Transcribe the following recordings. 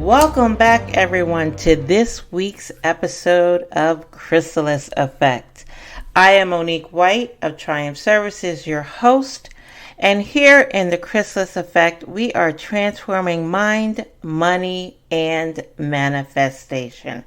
Welcome back, everyone, to this week's episode of Chrysalis Effect. I am Monique White of Triumph Services, your host, and here in the Chrysalis Effect, we are transforming mind, money, and manifestation.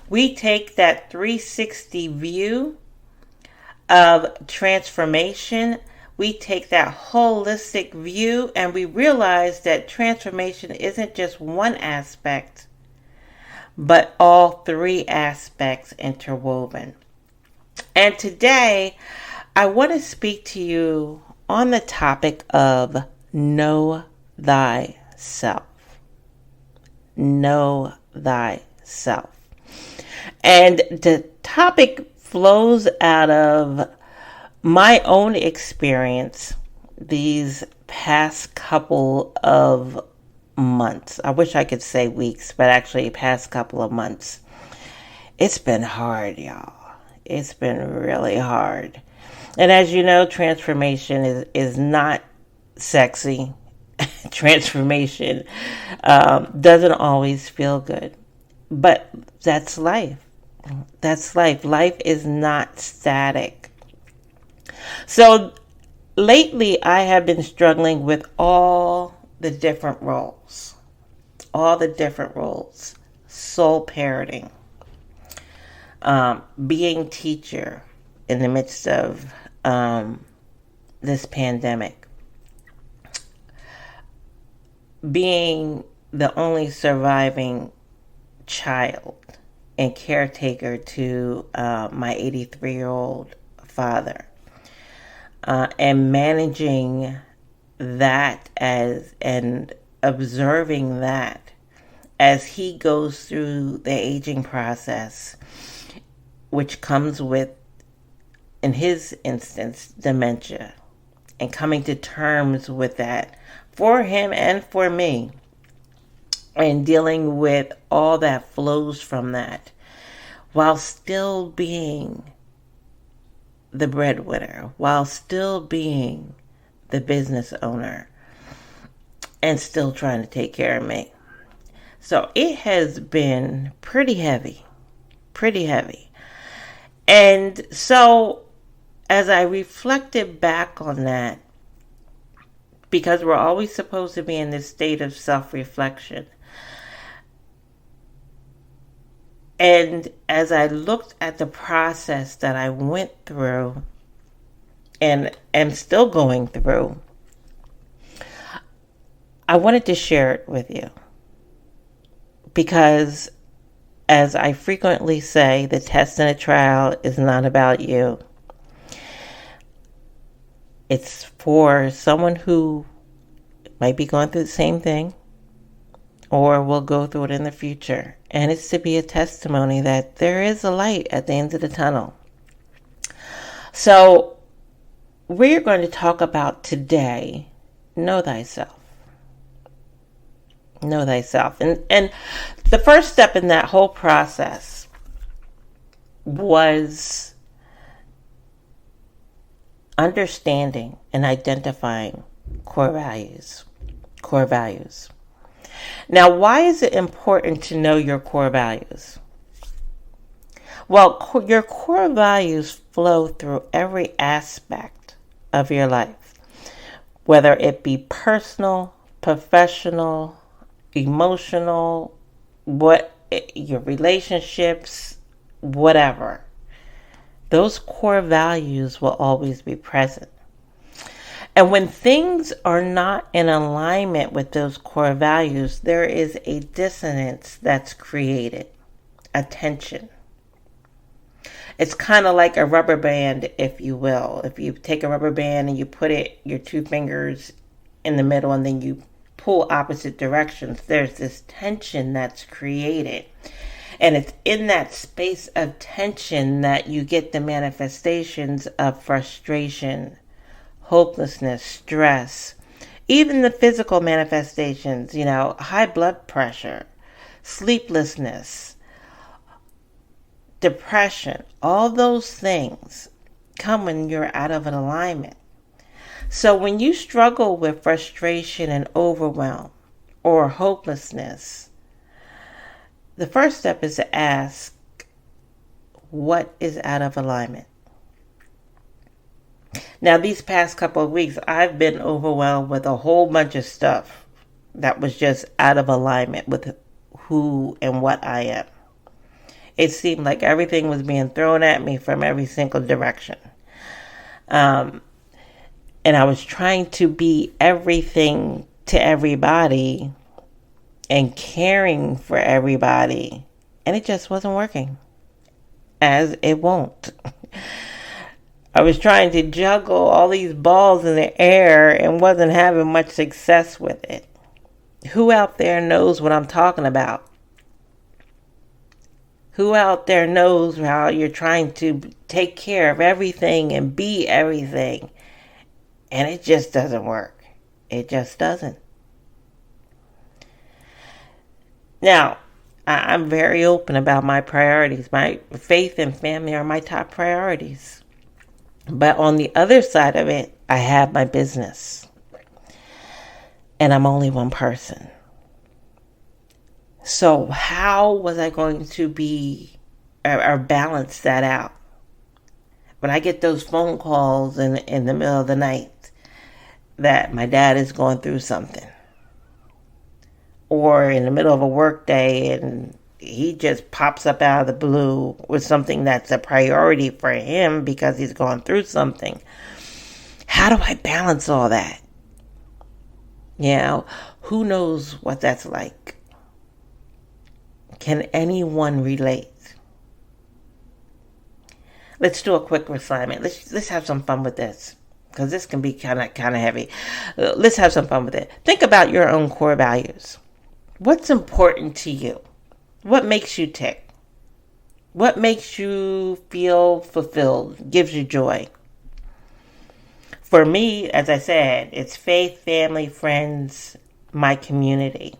We take that 360 view of transformation. We take that holistic view and we realize that transformation isn't just one aspect, but all three aspects interwoven. And today, I want to speak to you on the topic of know thyself. Know thyself. And the topic flows out of my own experience these past couple of months. I wish I could say weeks, but actually past couple of months. It's been hard, y'all. It's been really hard. And as you know, transformation is not sexy. Transformation doesn't always feel good. But that's life. That's life. Life is not static. So lately I have been struggling with all the different roles. Soul parenting. Being teacher in the midst of this pandemic. Being the only surviving child and caretaker to my 83-year-old father. And managing that and observing that as he goes through the aging process, which comes with, in his instance, dementia, and coming to terms with that for him and for me, and dealing with all that flows from that, while still being the breadwinner, while still being the business owner, and still trying to take care of me. So it has been pretty heavy. And so as I reflected back on that, because we're always supposed to be in this state of self-reflection, and as I looked at the process that I went through and am still going through, I wanted to share it with you. Because, as I frequently say, the test in a trial is not about you. It's for someone who might be going through the same thing or will go through it in the future. And it's to be a testimony that there is a light at the end of the tunnel. So we're going to talk about today, know thyself. Know thyself. And the first step in that whole process was understanding and identifying core values. Now, why is it important to know your core values? Well, your core values flow through every aspect of your life, whether it be personal, professional, emotional, your relationships, whatever. Those core values will always be present. And when things are not in alignment with those core values, there is a dissonance that's created, a tension. It's kind of like a rubber band, if you will. If you take a rubber band and you put your two fingers in the middle and then you pull opposite directions, there's this tension that's created. And it's in that space of tension that you get the manifestations of frustration, hopelessness, stress, even the physical manifestations, high blood pressure, sleeplessness, depression. All those things come when you're out of an alignment. So when you struggle with frustration and overwhelm or hopelessness, The first step is to ask, what is out of alignment? Now, these past couple of weeks, I've been overwhelmed with a whole bunch of stuff that was just out of alignment with who and what I am. It seemed like everything was being thrown at me from every single direction. And I was trying to be everything to everybody and caring for everybody. And it just wasn't working. As it won't. I was trying to juggle all these balls in the air and wasn't having much success with it. Who out there knows what I'm talking about? Who out there knows how you're trying to take care of everything and be everything, and it just doesn't work? It just doesn't. Now, I'm very open about my priorities. My faith and family are my top priorities. But on the other side of it, I have my business. And I'm only one person. So how was I going to be or balance that out? When I get those phone calls in the middle of the night that my dad is going through something, or in the middle of a work day and he just pops up out of the blue with something that's a priority for him because he's going through something. How do I balance all that? You know, who knows what that's like? Can anyone relate? Let's do a quick assignment. Let's have some fun with this, because this can be kind of heavy. Let's have some fun with it. Think about your own core values. What's important to you? What makes you tick? What makes you feel fulfilled? Gives you joy? For me, as I said, it's faith, family, friends, my community,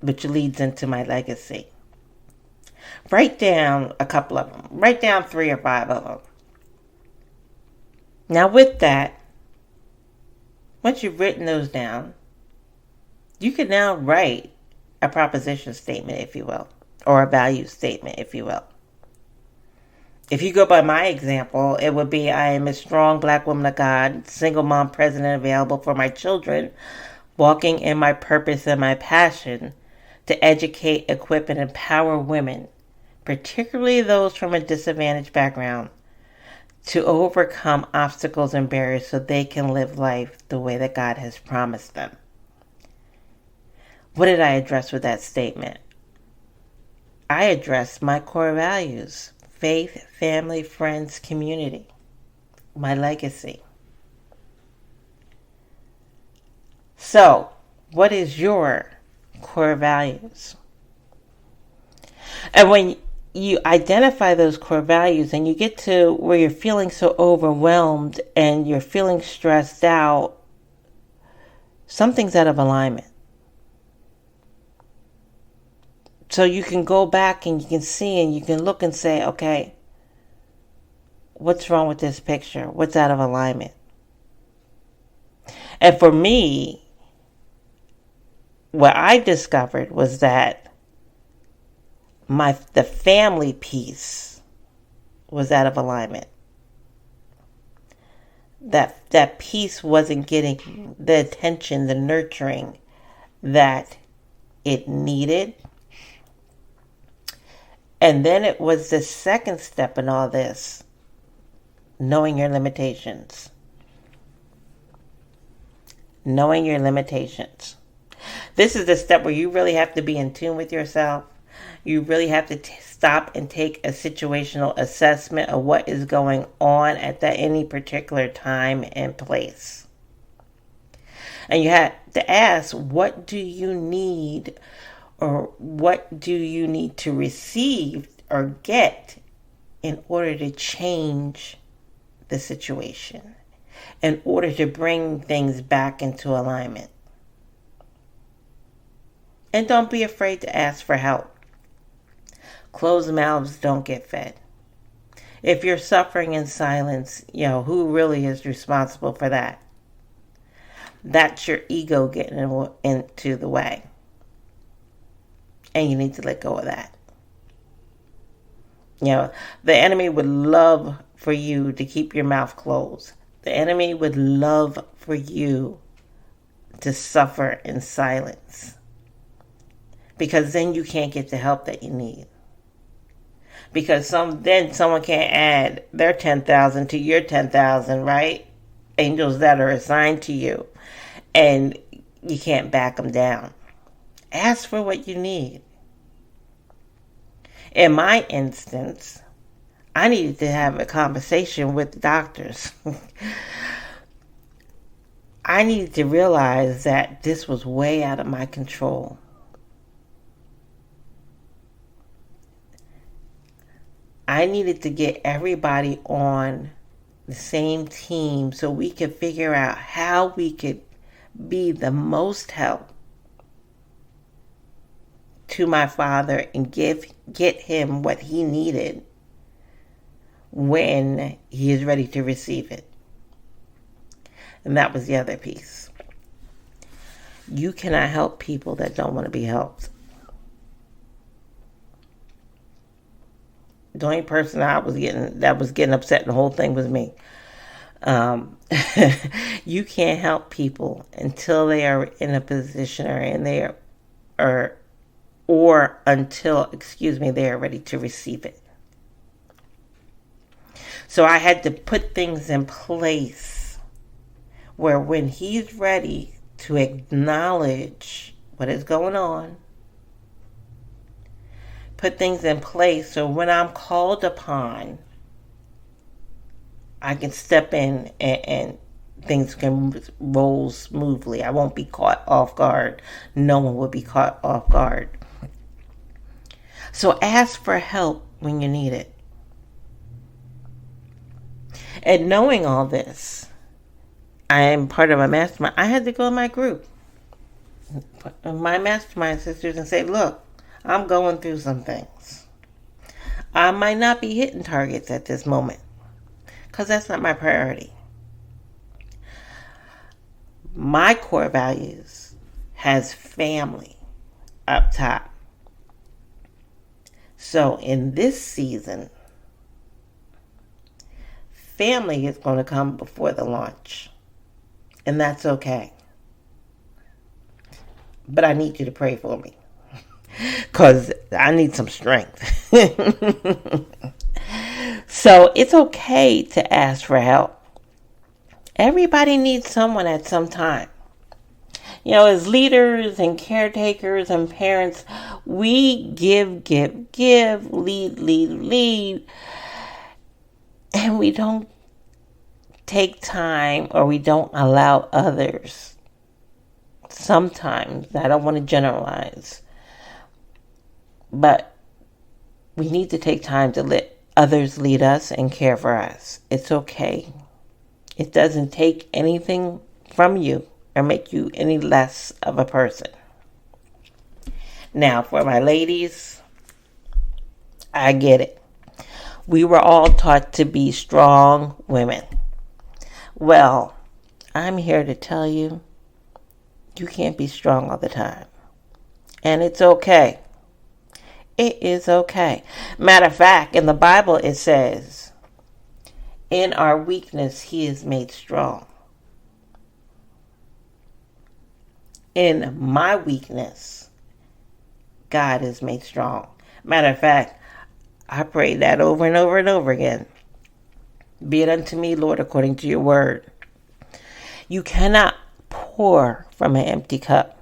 which leads into my legacy. Write down a couple of them. Write down 3 or 5 of them. Now with that, once you've written those down, you can now write a proposition statement, if you will, or a value statement, if you will. If you go by my example, it would be, I am a strong Black woman of God, single mom, present and available for my children, walking in my purpose and my passion to educate, equip, and empower women, particularly those from a disadvantaged background, to overcome obstacles and barriers so they can live life the way that God has promised them. What did I address with that statement? I addressed my core values: faith, family, friends, community, my legacy. So, what is your core values? And when you identify those core values and you get to where you're feeling so overwhelmed and you're feeling stressed out, something's out of alignment. So you can go back and you can see and you can look and say, okay, what's wrong with this picture? What's out of alignment? And for me, what I discovered was that the family piece was out of alignment. That piece wasn't getting the attention, the nurturing that it needed. And then it was the second step in all this, knowing your limitations. Knowing your limitations. This is the step where you really have to be in tune with yourself. You really have to stop and take a situational assessment of what is going on at any particular time and place. And you have to ask, what do you need, or what do you need to receive or get in order to change the situation, in order to bring things back into alignment? And don't be afraid to ask for help. Closed mouths don't get fed. If you're suffering in silence, who really is responsible for that? That's your ego getting into the way. And you need to let go of that. You know, the enemy would love for you to keep your mouth closed. The enemy would love for you to suffer in silence. Because then you can't get the help that you need. Because then someone can't add their 10,000 to your 10,000, right? Angels that are assigned to you. And you can't back them down. Ask for what you need. In my instance, I needed to have a conversation with the doctors. I needed to realize that this was way out of my control. I needed to get everybody on the same team so we could figure out how we could be the most help to my father and get him what he needed when he is ready to receive it. And that was the other piece. You cannot help people that don't want to be helped. The only person that was getting upset in the whole thing was me. You can't help people until they are in a position or until they are ready to receive it. So I had to put things in place where when he's ready to acknowledge what is going on, put things in place so when I'm called upon, I can step in and things can roll smoothly. I won't be caught off guard. No one will be caught off guard. So ask for help when you need it. And knowing all this, I am part of a mastermind. I had to go in my group, my mastermind sisters, and say, look, I'm going through some things. I might not be hitting targets at this moment because that's not my priority. My core values has family up top. So in this season, family is going to come before the launch. And that's okay. But I need you to pray for me. Because I need some strength. So it's okay to ask for help. Everybody needs someone at some time. You know, as leaders and caretakers and parents, we give, lead. And we don't take time, or we don't allow others. Sometimes, I don't want to generalize, but we need to take time to let others lead us and care for us. It's okay. It doesn't take anything from you or make you any less of a person. Now, for my ladies, I get it. We were all taught to be strong women. Well, I'm here to tell you, you can't be strong all the time. And it's okay. It is okay. Matter of fact, in the Bible it says, in our weakness, he is made strong. In my weakness, God is made strong. Matter of fact, I prayed that over and over and over again. Be it unto me, Lord, according to your word. You cannot pour from an empty cup.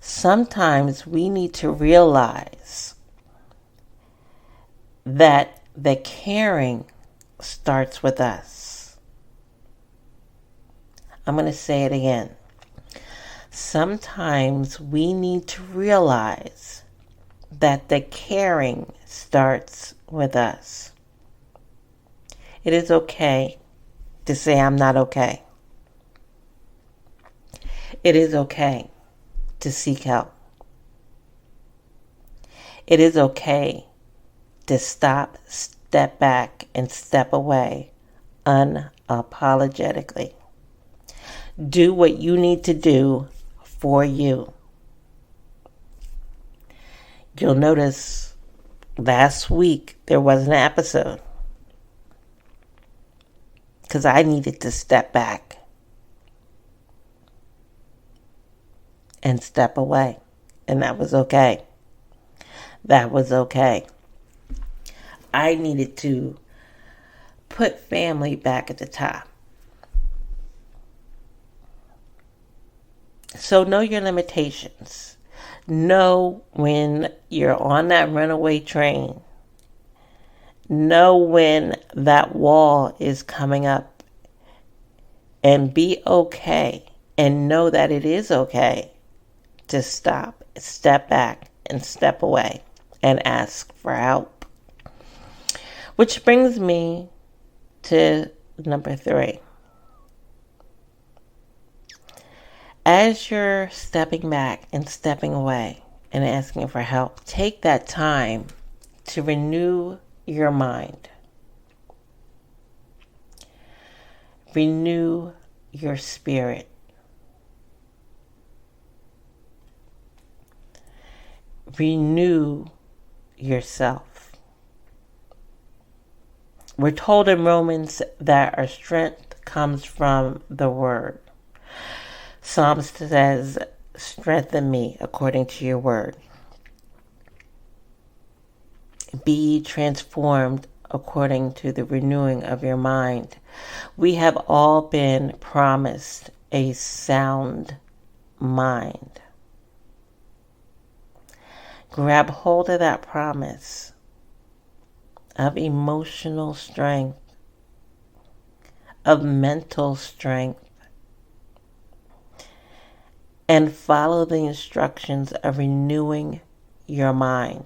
Sometimes we need to realize that the caring starts with us. I'm going to say it again. Sometimes we need to realize that the caring starts with us. It is okay to say I'm not okay. It is okay to seek help. It is okay to stop, step back, and step away unapologetically. Do what you need to do for you. You'll notice last week there wasn't an episode because I needed to step back and step away, and that was okay. That was okay. I needed to put family back at the top. So know your limitations. Know when you're on that runaway train. Know when that wall is coming up. And be okay. And know that it is okay to stop, step back, and step away and ask for help. Which brings me to number 3. As you're stepping back and stepping away and asking for help, take that time to renew your mind. Renew your spirit. Renew yourself. We're told in Romans that our strength comes from the Word. Psalms says, strengthen me according to your word. Be transformed according to the renewing of your mind. We have all been promised a sound mind. Grab hold of that promise of emotional strength, of mental strength, and follow the instructions of renewing your mind.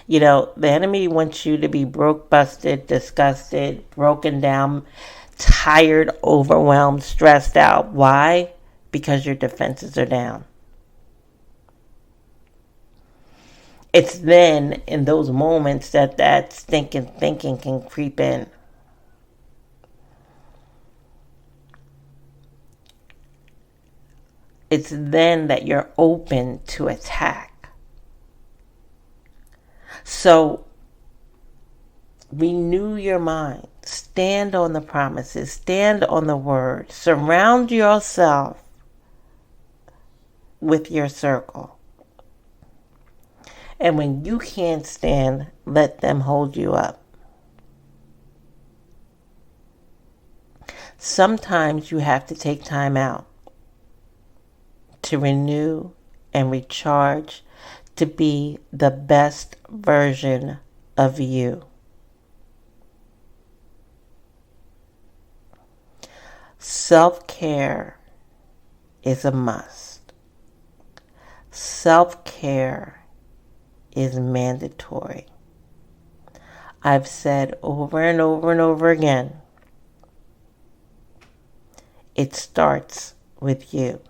You know, the enemy wants you to be broke, busted, disgusted, broken down, tired, overwhelmed, stressed out. Why? Because your defenses are down. It's then in those moments that stinking thinking can creep in. It's then that you're open to attack. So, renew your mind. Stand on the promises. Stand on the word. Surround yourself with your circle. And when you can't stand, let them hold you up. Sometimes you have to take time out to renew and recharge, to be the best version of you. Self-care is a must. Self-care is mandatory. I've said over and over and over again, it starts with you.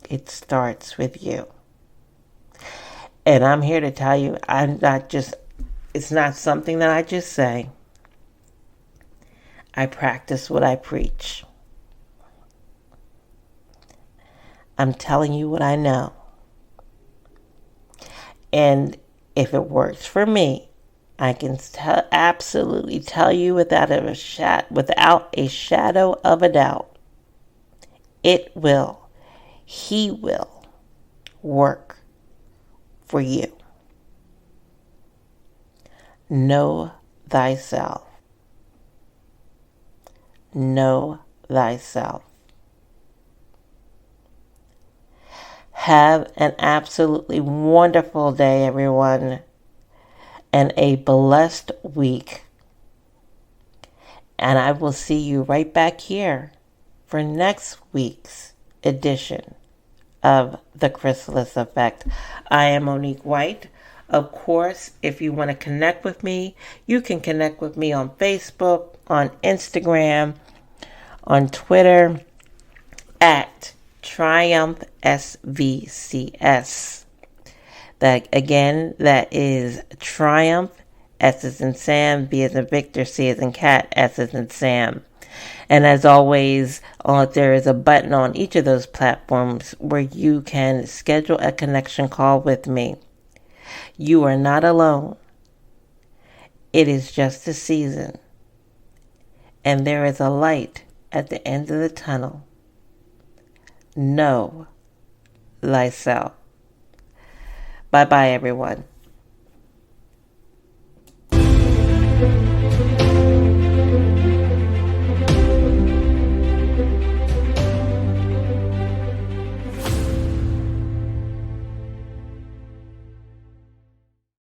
It starts with you. And I'm here to tell you, it's not something that I just say. I practice what I preach. I'm telling you what I know. And if it works for me, I can absolutely tell you without a shadow of a doubt, it will. He will work for you. Know thyself. Know thyself. Have an absolutely wonderful day, everyone, and a blessed week. And I will see you right back here for next week's edition of the Chrysalis Effect. I am Monique White. Of course, if you want to connect with me, you can connect with me on Facebook, on Instagram, on Twitter, at Triumph SVCS. That is Triumph, S as in Sam, B as in Victor, C as in Cat, S as in Sam. And as always, there is a button on each of those platforms where you can schedule a connection call with me. You are not alone. It is just a season. And there is a light at the end of the tunnel. Know thyself. Bye-bye, everyone.